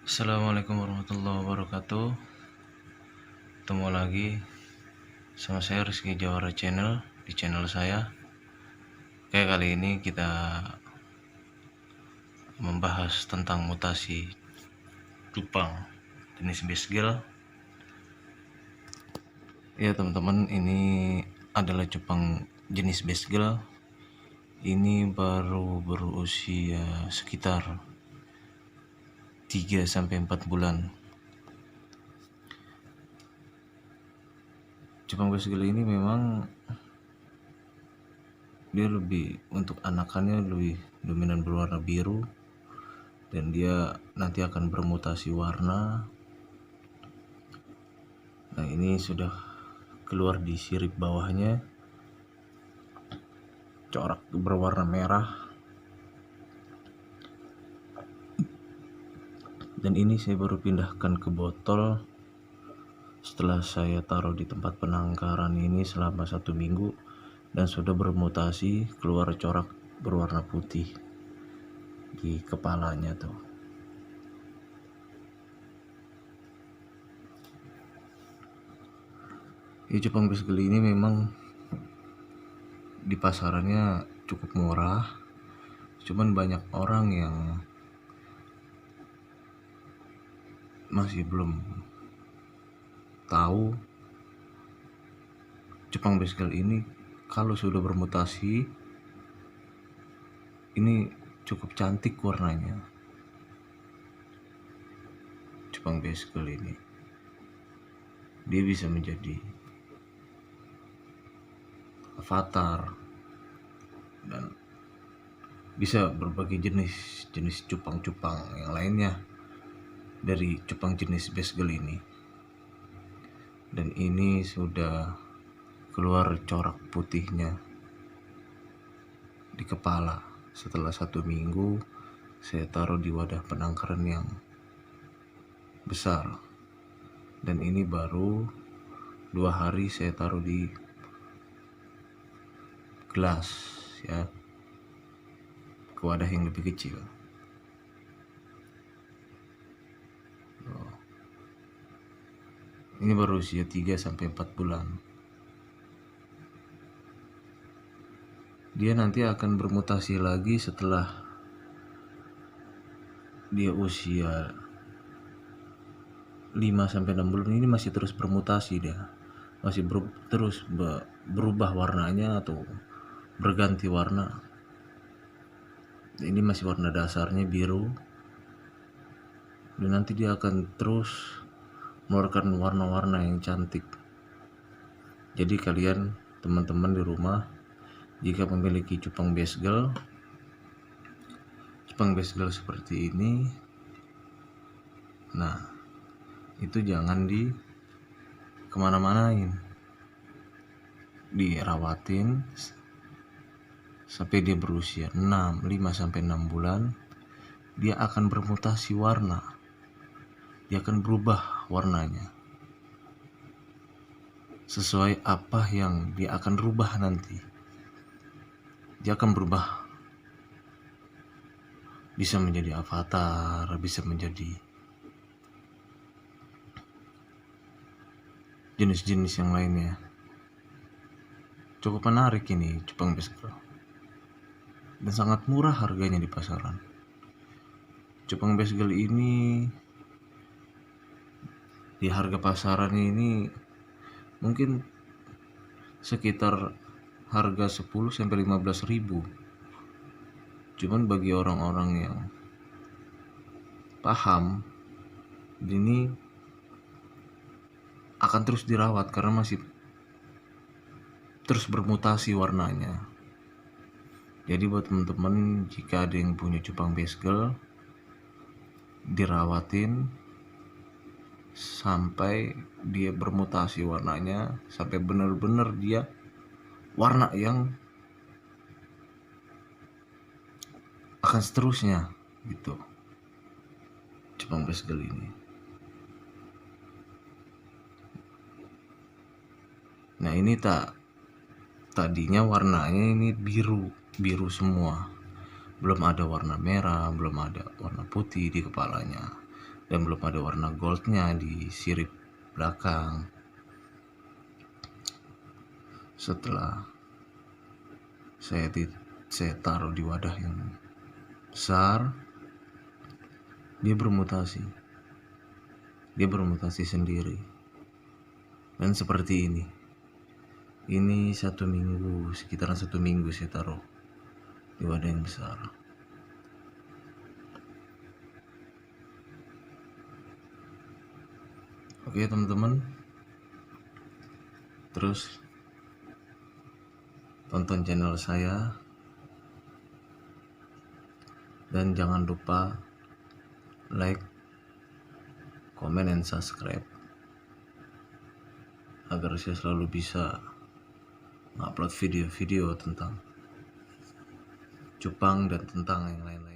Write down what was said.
Assalamualaikum warahmatullahi wabarakatuh. Ketemu lagi sama saya Rizky Jawara Channel di channel saya. Oke, kali ini kita membahas tentang mutasi cupang jenis Bisgel. Ya teman-teman, ini adalah cupang jenis Bisgel. Ini baru berusia sekitar 3-4 bulan. Cupang Bisgel ini memang dia lebih untuk anakannya lebih dominan berwarna biru, dan dia nanti akan bermutasi warna. Nah, ini sudah keluar di sirip bawahnya, corak berwarna merah. Dan ini saya baru pindahkan ke botol setelah saya taruh di tempat penangkaran ini selama 1 minggu, dan sudah bermutasi keluar corak berwarna putih di kepalanya tuh. Ya, cupang Bisgel ini memang di pasarannya cukup murah, cuman banyak orang yang masih belum tahu cupang Bisgel ini kalau sudah bermutasi ini cukup cantik warnanya. Cupang Bisgel ini dia bisa menjadi avatar dan bisa berbagai jenis cupang-cupang yang lainnya dari cupang jenis Bisgel ini. Dan ini sudah keluar corak putihnya di kepala setelah 1 minggu saya taruh di wadah penangkaran yang besar. Dan ini baru 2 hari saya taruh di gelas, ya, ke wadah yang lebih kecil. Ini baru usia 3-4 bulan. Dia nanti akan bermutasi lagi setelah dia usia 5-6 bulan. Ini masih terus bermutasi, dia masih terus berubah warnanya atau berganti warna. Ini masih warna dasarnya biru, dan nanti dia akan terus mengeluarkan warna-warna yang cantik. Jadi kalian teman-teman di rumah, jika memiliki cupang Bisgel seperti ini, nah itu jangan kemana-manain, dirawatin sampai dia berusia 5-6 bulan. Dia akan bermutasi warna, dia akan berubah warnanya sesuai apa yang dia akan rubah nanti. Dia akan berubah, bisa menjadi avatar, bisa menjadi jenis-jenis yang lainnya. Cukup menarik ini cupang Bisgel, dan sangat murah harganya di pasaran. Cupang Bisgel ini di harga pasaran ini mungkin sekitar harga 10-15 ribu. Cuman bagi orang-orang yang paham, ini akan terus dirawat karena masih terus bermutasi warnanya. Jadi buat teman-teman, jika ada yang punya cupang Bisgel, dirawatin sampai dia bermutasi warnanya, sampai benar-benar dia warna yang akan seterusnya gitu, cupang Bisgel ini. Nah, ini tadinya warnanya ini biru semua, belum ada warna merah, belum ada warna putih di kepalanya. dan belum ada warna goldnya di sirip belakang. Setelah saya taruh di wadah yang besar, dia bermutasi sendiri. Dan seperti ini sekitaran 1 minggu saya taruh di wadah yang besar. Oke teman-teman, terus tonton channel saya dan jangan lupa like, comment, dan subscribe agar saya selalu bisa upload video-video tentang cupang dan tentang yang lain-lain.